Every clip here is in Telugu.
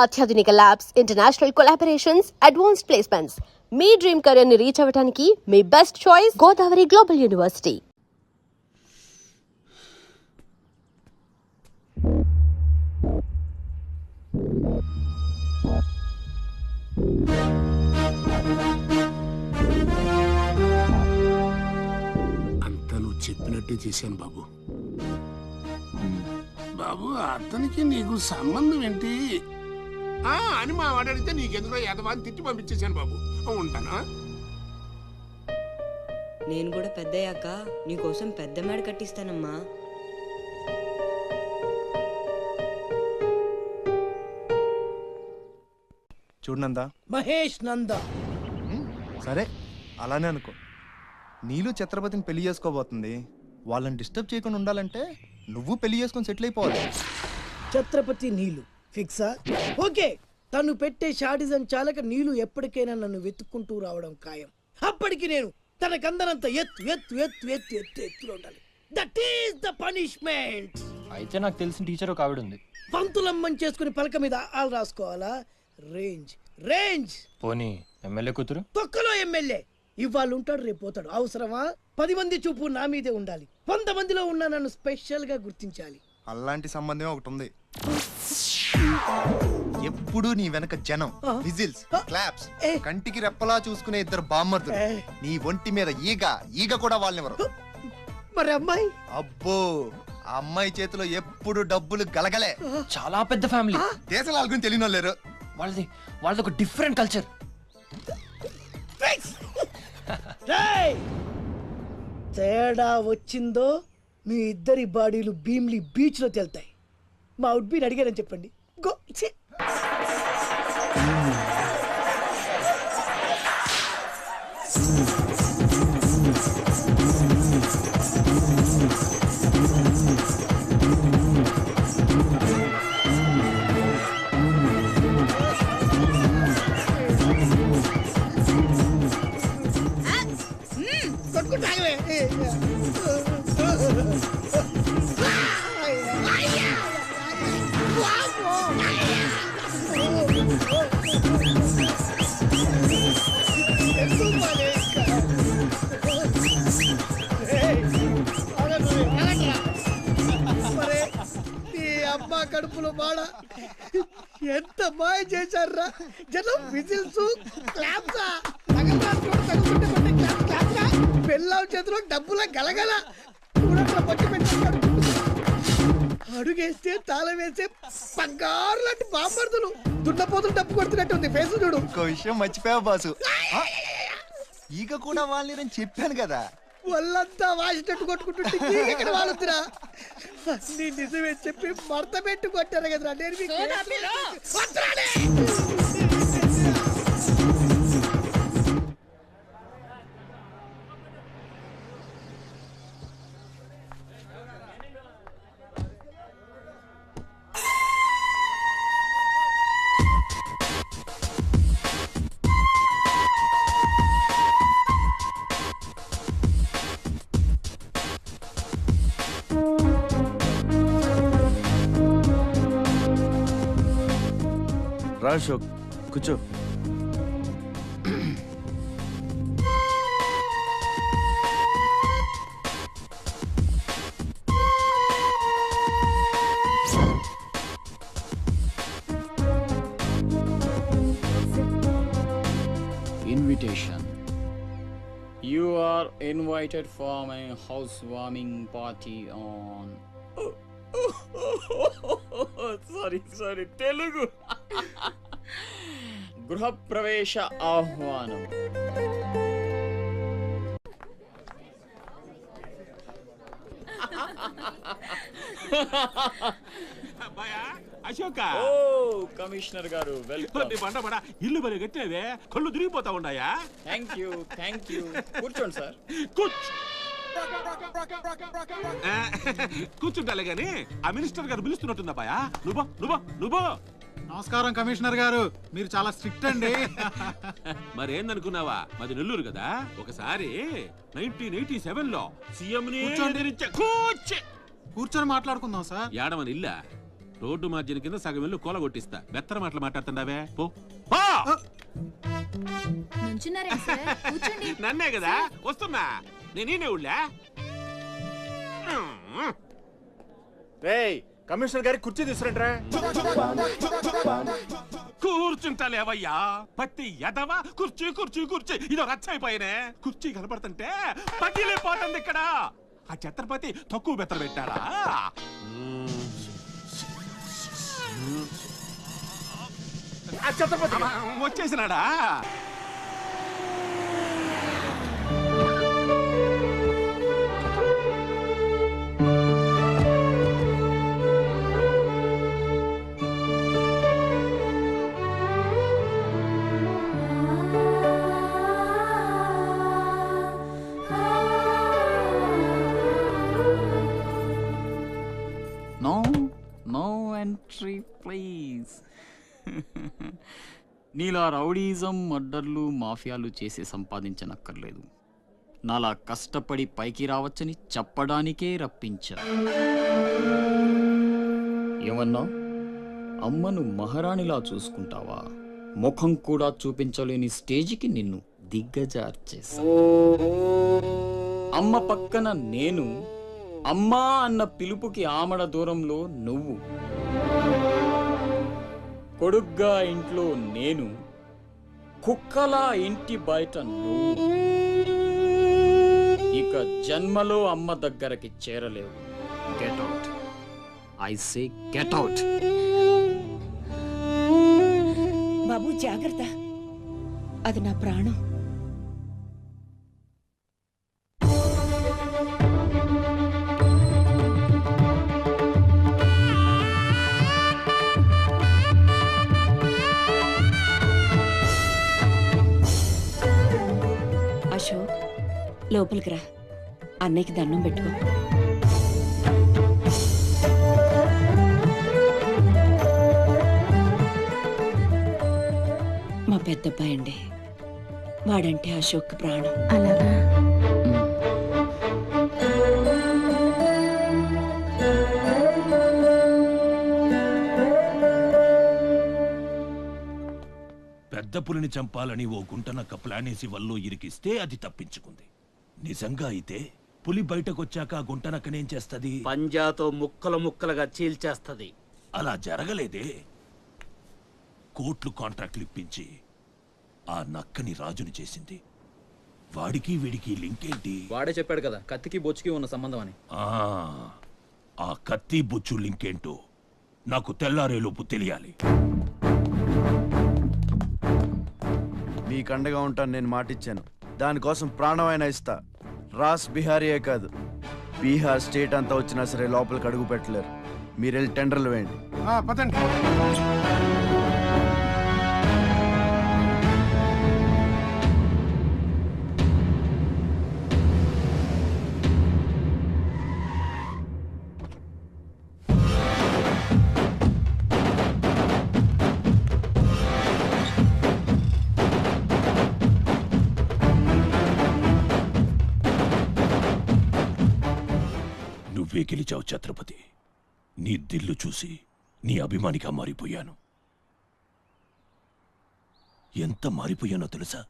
అత్యాధునిక labs, international collaborations, advanced placements. మీ డ్రీమ్ కెరీర్ ని రీచ్ అవ్వడానికి మీ best choice Godavari Global University. అంతా నువ్వు చెప్పినట్టే చేశాను బాబు. బాబు, అతనికి నీకు సంబంధం ఏంటి అని మా వాడు అడిగితే నీకెందుకో ఎదవాన్ని తిట్టి పంపించేశాను బాబు. ఉంటానా? నేను కూడా పెద్దయ్యాక నీకోసం పెద్ద మేడ కట్టిస్తానమ్మా. చూడనందా మహేష్ నంద. సరే అలానే అనుకో. నీళ్ళు ఛత్రపతిని పెళ్లి చేసుకోబోతుంది. వాళ్ళని డిస్టర్బ్ చేయకుండా ఉండాలంటే నువ్వు పెళ్లి చేసుకొని సెటిల్ అయిపోవాలి. ఛత్రపతి నీలు ఫిక్సా? ఓకే. తను పెట్టే షాడిజం చాలక నీలు ఎప్పటికైనా నన్ను వెతుక్కుంటూ రావడం ఖాయం. అప్పటికి నేను తనకందనంత ఎత్తు ఎత్తు ఎత్తు ఎత్తు ఎత్తు ఎత్తులో ఉండాలి. That is the punishment. అయితే నాకు తెలిసిన టీచర్ ఒక ఆవిడ ఉంది. పంతులమ్మని చేసుకుని పలక మీద ఆలు రాసుకోవాలా? Range range. పోనీ ఎమ్మెల్యే కూతురు? తొక్కలో ఎమ్మెల్యే. ఇవాళ ఉంటాడు, రేపు పోతాడు. అవసరమా? 10 మంది చూపు నా మీదే ఉండాలి. 100 మందిలో ఉన్న నన్ను స్పెషల్ గా గుర్తించాలి. అలాంటి సంబంధం ఒకటి ఉంది. ఎప్పుడు నీ వెనక జనం, విజిల్స్, క్లాప్స్, కంటికి రెప్పలా చూసుకునే ఇద్దరు బామ్మర్దులు. నీ ఒంటి మీద ఈగ కూడా వాళ్ళెవరు. మరి అమ్మాయి? అబ్బో, ఆ అమ్మాయి చేతిలో ఎప్పుడు డబ్బులు గలగలే. చాలా పెద్ద ఫ్యామిలీ. దేశాల గురించి తెలియని లేరు. వాళ్ళది ఒక డిఫరెంట్ కల్చర్. తేడా వచ్చిందో మీ ఇద్దరి బాడీలు భీమ్లీ బీచ్ లో తేలుతాయి. మా అవుట్ బీన్ అడిగారని చెప్పండి. గో. అమ్మా కడుపులో బాడ ఎంత మాయ చేశారా జనం. విజిల్స్, క్లాప్స్, పెళ్ళాం చేతిలో డబ్బుల గలగల. అడుగేస్తే తాళం వేసే బంగారు లాంటి బాంబర్దులు. దున్నపోతులు డబ్బు కొడుతున్నట్టు ఉంది ఫేస్ చూడు. ఇంకో విషయం మర్చిపోయావు బాసు. ఈగ కూడా వాళ్ళని చెప్పాను కదా. వాళ్ళంతా వాసినట్టు కొట్టుకుంటుంటే ఇక్కడ వాళ్ళుతురా. నీ నిజమే చెప్పి మడత పెట్టి కొట్టారు కదరా. నేను అశోక్ కూర్చో. Invitation. You are invited for my housewarming party on sorry Telugu. గృహప్రవేశ ఆహ్వానం. అశోక, ఓ కమిషనర్ గారు వెల్కమ్. ఇల్లు మరి కట్టేదే కళ్ళు తిరిగిపోతా ఉన్నాయా? థ్యాంక్ యూ కూర్చోండి సార్. కూర్చుంటాలే గాని ఆ మినిస్టర్ గారు పిలుస్తున్నట్టుందా బాయా? నువ్వు నమస్కారం కమిషనర్ గారు, మీరు చాలా స్ట్రిక్ట్ అండి. మరేందనుకున్నావా, మాది నెల్లూరు కదా. ఒకసారి 1987 లో సీఎం కూర్చొని మాట్లాడుకుందాం సార్. ఏడమని ఇల్లా రోడ్డు మార్జిన్ కింద సగం వెళ్ళి కూల కొట్టిస్తా. బెత్తర మాటలు మాట్లాడుతుండవే పో పో. నన్నే కదా వస్తున్నా. నేనే ఊళ్ళా. కమిషనర్ గారి కుర్చీ తీసుకురంట్రా. కూర్చుంటలేవయ్యా పత్తి ఎదవా. కుర్చీ కుర్చీ కుర్చీ ఇదో రచ్చైపోయినే. కుర్చీ కనపడుతుంటే పగిలిపోతుంది ఇక్కడ. ఆ ఛత్రపతి తక్కువ బెత్తర పెట్టాడా? వచ్చేసినాడా? No entry please. నీలా రౌడీజం, మర్డర్లు, మాఫియాలు చేసి సంపాదించనక్కర్లేదు. నాలా కష్టపడి పైకి రావచ్చని చెప్పడానికే రప్పించా. ఏమన్నా అమ్మను మహారాణిలా చూసుకుంటావా? ముఖం కూడా చూపించలేని స్టేజికి నిన్ను దిగ్గజార్చేసా. అమ్మ పక్కన నేను, అమ్మా అన్న పిలుపుకి ఆమడ దూరంలో నువ్వు. కొడుగ్గా ఇంట్లో నేను, కుక్కలా ఇంటి బయట నువ్వు. ఇక జన్మలో అమ్మ దగ్గరకి చేరలేవు. Get out. I say get out. బాబు జాగ్రత్త, అది నా ప్రాణం. అశోక్, లోపలికి రా. అన్నయ్యకి దండం పెట్టుకో. మా పెద్దబ్బాయి అండి, వాడంటే అశోక్ ప్రాణం. అలాగా? పెద్ద పులిని చంపాలని ఓ గుంటనక్క ప్లానేసి వల్లో ఇరికిస్తే అది తప్పించుకుంది. నిజంగా అయితే పులి బయటకొచ్చాక ఆ గుంటనక్కనేం చేస్తది? పంజాతో ముక్కలు ముక్కలుగా చీల్చేస్తది. అలా జరగలేదే. కోట్లు కాంట్రాక్ట్లు ఇప్పించి ఆ నక్కని రాజుని చేసింది. వాడికి వీడికి లింక్ ఏంటి? వాడే చెప్పాడు కదా కత్తికి బొచ్చుకి ఉన్న సంబంధం అని. ఆ కత్తి బొచ్చు లింక్ ఏంటో నాకు తెల్లారేలోపు తెలియాలి. మీకు అండగా ఉంటాను, నేను మాటిచ్చాను. దానికోసం ప్రాణమైనా ఇస్తా. రాస్ బిహారీయే కాదు, బీహార్ స్టేట్ అంతా వచ్చినా సరే లోపలికి అడుగు పెట్టలేరు. మీరు వెళ్ళి టెండర్లు వేయండి. పదండి. నువ్వే గెలిచావు ఛత్రపతి. నీ దిల్లు చూసి నీ అభిమానిగా మారిపోయాను. ఎంత మారిపోయానో తెలుసా?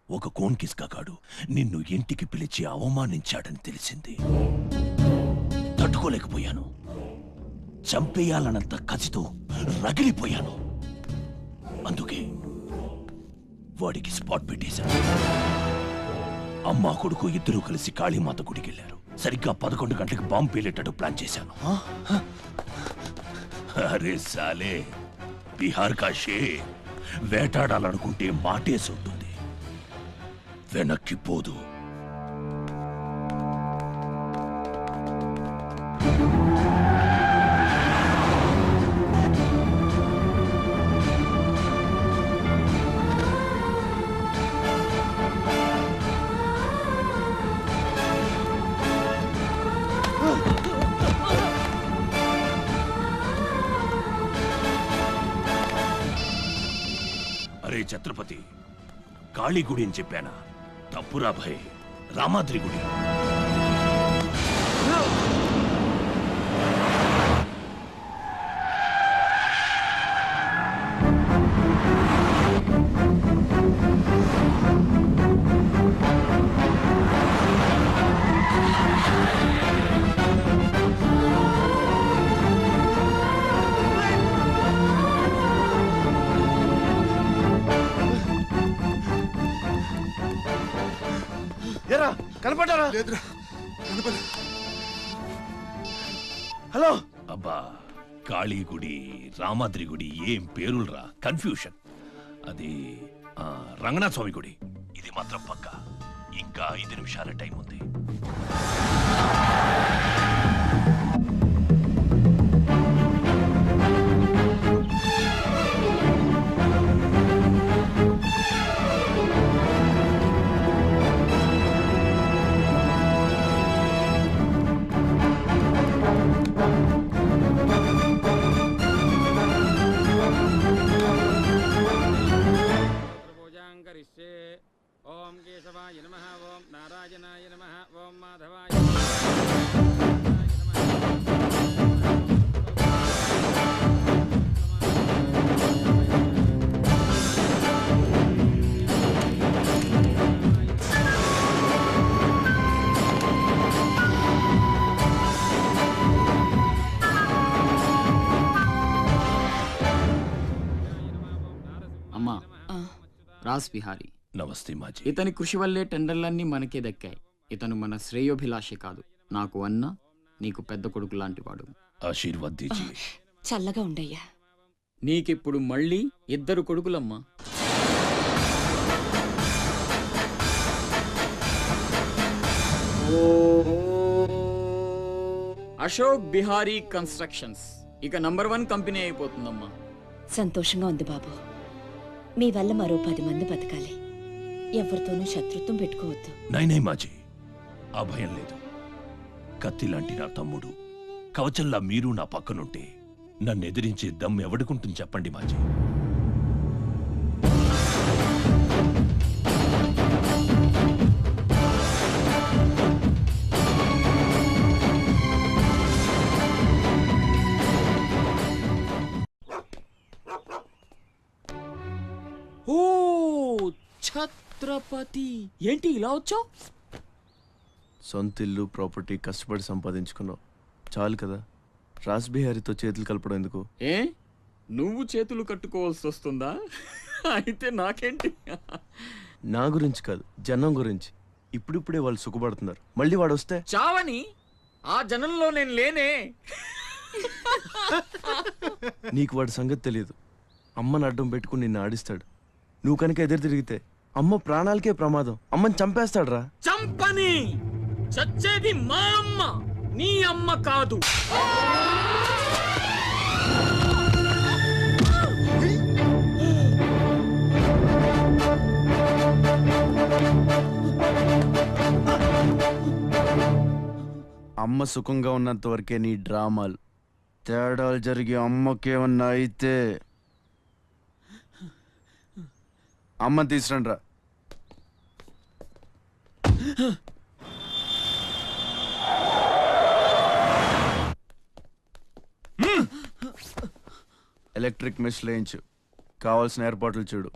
ఒక కోన్ కిస్కాగాడు నిన్ను ఇంటికి పిలిచి అవమానించాడని తెలిసింది. తట్టుకోలేకపోయాను. చంపేయాలన్నంత కసితో రగిలిపోయాను. అందుకే వాడికి స్పాట్ పెట్టేశాను. అమ్మా కొడుకు ఇద్దరూ కలిసి కాళీమాత గుడికెళ్లారు. సరిగ్గా 11 గంటలకు బాంబు పేలేటట్టు ప్లాన్ చేశాను. అరే సాలే, బీహార్ కా షేర్ వేటాడాలనుకుంటే మాటేసి ఉంటుంది, వెనక్కి పోదు. అరే ఛత్రపతి, కాళీ గుడి అని చెప్పానా? తప్పురా భయ్, రామాద్రి గుడి. కనపడ్డారా? లేదురా కనపడ. హలో. అబ్బా, కాళీ గుడి, రామాద్రి గుడి, ఏం పేరులరా, కన్ఫ్యూషన్. అది రంగనాథ స్వామి గుడి. ఇది మాత్రం పక్క. ఇంకా 5 నిమిషాల టైం ఉంది. ఓం కేశవాయ నమః, ఓం నారాయణాయ నమః, ఓం మాధవాయ అమ్మా. రాస్ బిహారీ. నమస్తే మాజీ. ఇతని కృషి వల్లే టెండర్లన్నీ మనకే దక్కాయి. ఇతను మన శ్రేయోభిలాషి కాదు, నాకు అన్న, నీకు పెద్ద కొడుకు లాంటి వాడు. ఆశీర్వాద్ దీజియే. చల్లగా ఉండయ్యా. నీకిప్పుడు మళ్ళీ 2 కొడుకులమ్మా. అశోక్ బిహారీ కన్స్ట్రక్షన్స్ ఇక నంబర్ 1 కంపెనీ అయిపోతుందమ్మా. సంతోషంగా ఉంది బాబు. మీ వల్ల మరో 10 మంది బతకాలి. ఎవరితోనూ శత్రుత్వం పెట్టుకోవద్దు. నైనే మాజీ, ఆ భయం లేదు. కత్తి లాంటి నా తమ్ముడు, కవచంలా మీరు నా పక్కనుంటే నన్ను ఎదిరించే దమ్ ఎవడుకుంటుంది చెప్పండి మాజీ. ఓ ఛత్రపతి, ఏంటి ఇలా వచ్చావు? సొంత ఇల్లు, ప్రాపర్టీ కష్టపడి సంపాదించుకున్నావు, చాలు కదా. రాస్ బిహారీతో చేతులు కలపడం ఎందుకు? ఏ నువ్వు చేతులు కట్టుకోవాల్సి వస్తుందా? అయితే నాకేంటి? నా గురించి కాదు, జనం గురించి. ఇప్పుడిప్పుడే వాళ్ళు సుఖపడుతున్నారు, మళ్ళీ వాడు వస్తే చావని ఆ జనంలో నేను లేనే. నీకు వాడి సంగతి తెలియదు. అమ్మని అడ్డం పెట్టుకుని నిన్ను ఆడిస్తాడు. నువ్వు కనుక ఎదురు తిరిగితే అమ్మ ప్రాణాలకే ప్రమాదం. అమ్మని చంపేస్తాడు రా. చంపని, చచ్చేది మా అమ్మ, నీ అమ్మ కాదు. అమ్మ సుఖంగా ఉన్నంత వరకే నీ డ్రామాలు. తేడాలు జరిగి అమ్మకేమన్నా అయితే అమ్మని తీసురండి రా. ఎలక్ట్రిక్ మెష్ లేయించు, కావాల్సిన ఏర్పాట్లు చూడు.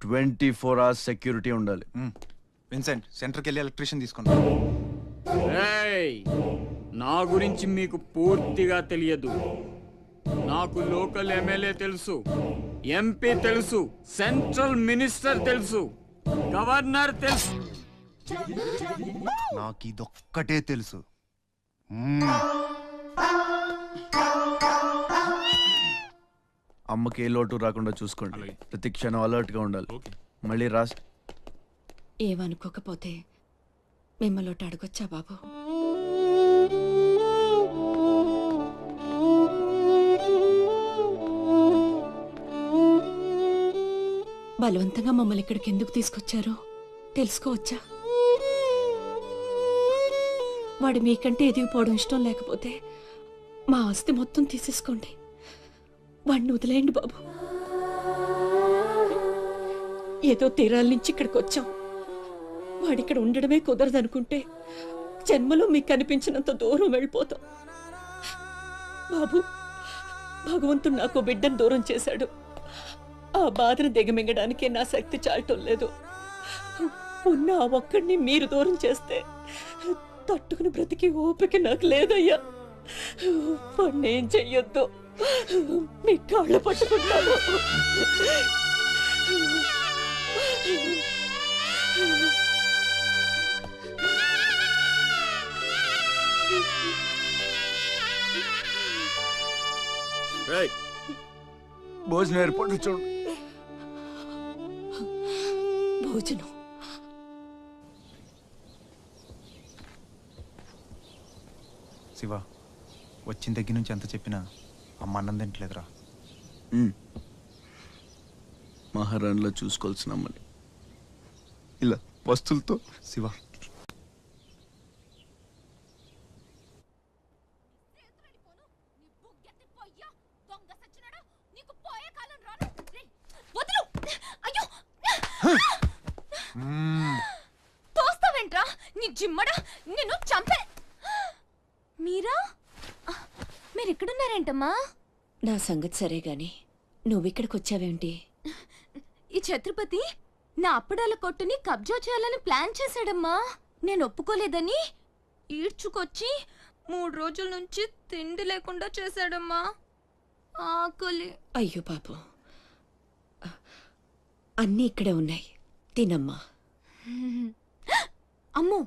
24 hours సెక్యూరిటీ ఉండాలి. విన్సెంట్, సెంటర్కి వెళ్ళి ఎలక్ట్రీషియన్ తీసుకున్నా. ఏయ్, నా గురించి మీకు పూర్తిగా తెలియదు. నాకు లోకల్ ఎమ్మెల్యే తెలుసు, ఎంపీ తెలుసు, సెంట్రల్ మినిస్టర్ తెలుసు, గవర్నర్ తెలుసు. నాకు ఇదొక్కటే తెలుసు. అమ్మకి ఏ లోటు రాకుండా చూసుకోండి. ప్రతి క్షణం అలర్ట్ గా ఉండాలి. మళ్ళీ రాస్ ఏమనుకోకపోతే మిమ్మల్ని ఒకటి అడగొచ్చా బాబు? బలవంతంగా మమ్మల్ని ఇక్కడికి ఎందుకు తీసుకొచ్చారో తెలుసుకోవచ్చా? వాడు మీకంటే ఎదిగిపోవడం ఇష్టం లేకపోతే మా ఆస్తి మొత్తం తీసేసుకోండి. వాడిని వదిలేయండి బాబు. ఏదో తీరాల నుంచి ఇక్కడికి వచ్చాం. వాడిక్కడ ఉండడమే కుదరదనుకుంటే జన్మలో మీకు కనిపించినంత దూరం వెళ్ళిపోతాం. బాబు, భగవంతుడు నాకు బిడ్డను దూరం చేశాడు. ఆ బాధను దిగమింగడానికే నా శక్తి చాలటం లేదు. ఉన్న ఆ ఒక్కడిని మీరు దూరం చేస్తే తట్టుకుని బ్రతికి ఓపిక నాకు లేదయ్యా. వాణ్ణేం చెయ్యొద్దు, మీ కాళ్ళ పట్టుకుంటాను. భోజనం ఏర్పాటు చూడు. భోజనం శివ, వచ్చిన దగ్గర నుంచి ఎంత చెప్పినా అమ్మ అన్నం తింటలేదురా. మహారాణిలో చూసుకోవాల్సిన అమ్మని ఇలా వస్తువులతో. శివ, తోస్తావేంట్రా నీ జిమ్మడా, నిన్ను చంపే. మీరా, మీరెక్కడున్నారేంటమ్మా? నా సంగతి సరే గాని నువ్విక్కడికి వచ్చావేంటి? ఈ ఛత్రపతి నా అప్పడాల కొట్టుని కబ్జా చేయాలని ప్లాన్ చేశాడమ్మా. నేను ఒప్పుకోలేదని ఈడ్చుకొచ్చి 3 రోజుల నుంచి తిండి లేకుండా చేశాడమ్మా. ఆకలి. అయ్యో పాపం, అన్నీ ఇక్కడే ఉన్నాయి, తినమ్మా. అమ్మో,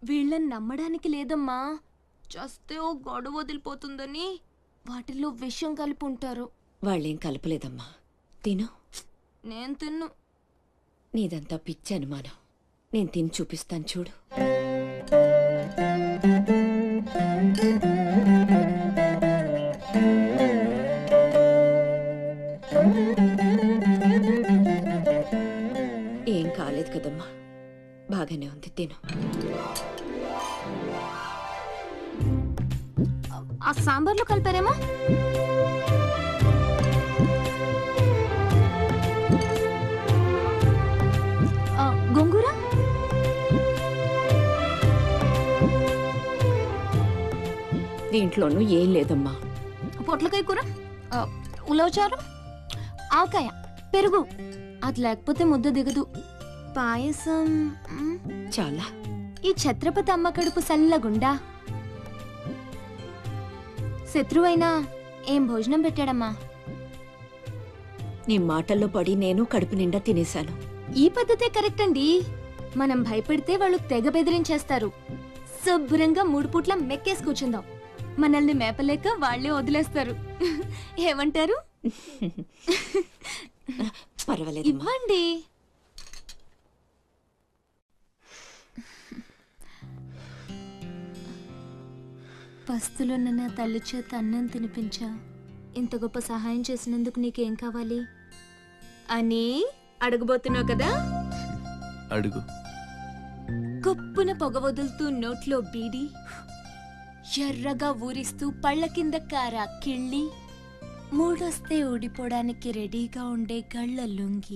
వీళ్ళని నమ్మడానికి లేదమ్మా. చస్తే ఓ గొడవ వదిలిపోతుందని వాటిల్లో విషం కలిపి ఉంటారు. వాళ్ళేం కలపలేదమ్మా, తిను. నేను తిన్ను. నీదంతా పిచ్చి అనుమానం. నేను తిని చూపిస్తాను చూడు. ఏం కాలేదు కదమ్మా, బాగానే ఉంది, తిను. ఆ సాంబార్లో కలిపారేమో. గోంగూర, దీంట్లోనూ ఏం లేదమ్మా. పొట్లకాయ కూర, ఉలవచారు, ఆవకాయ, పెరుగు. అది లేకపోతే ముద్ద దిగదు. పాయసం. చాలా. ఈ ఛత్రపతి అమ్మ కడుపు సల్లగుండా. శత్రువైనా ఏం భోజనం పెట్టాడమ్మా. నీ మాటల్లో పడి నేను కడుపు నిండా తినేశాను. ఈ పద్ధతే కరెక్ట్ అండి. మనం భయపెడితే వాళ్ళు తెగ బెదిరించేస్తారు. శుభ్రంగా 3 పూట్ల మెక్కేసి కూర్చుందాం. మనల్ని మేపలేక వాళ్లే వదిలేస్తారు. ఏమంటారు? పర్వాలేదు, ఇవ్వండి. పస్తులున్న నా తల్లి చేత అన్నం తినిపించా. ఇంత గొప్ప సహాయం చేసినందుకు నీకేం కావాలి అని అడగబోతున్నావు కదా? అడుగు. గొప్పున పొగ వదులుతూ నోట్లో బీడి, ఎర్రగా ఊరిస్తూ పళ్ళ కింద కారా కిళ్ళి, మూడొస్తే ఊడిపోవడానికి రెడీగా ఉండే గళ్ళ లుంగి.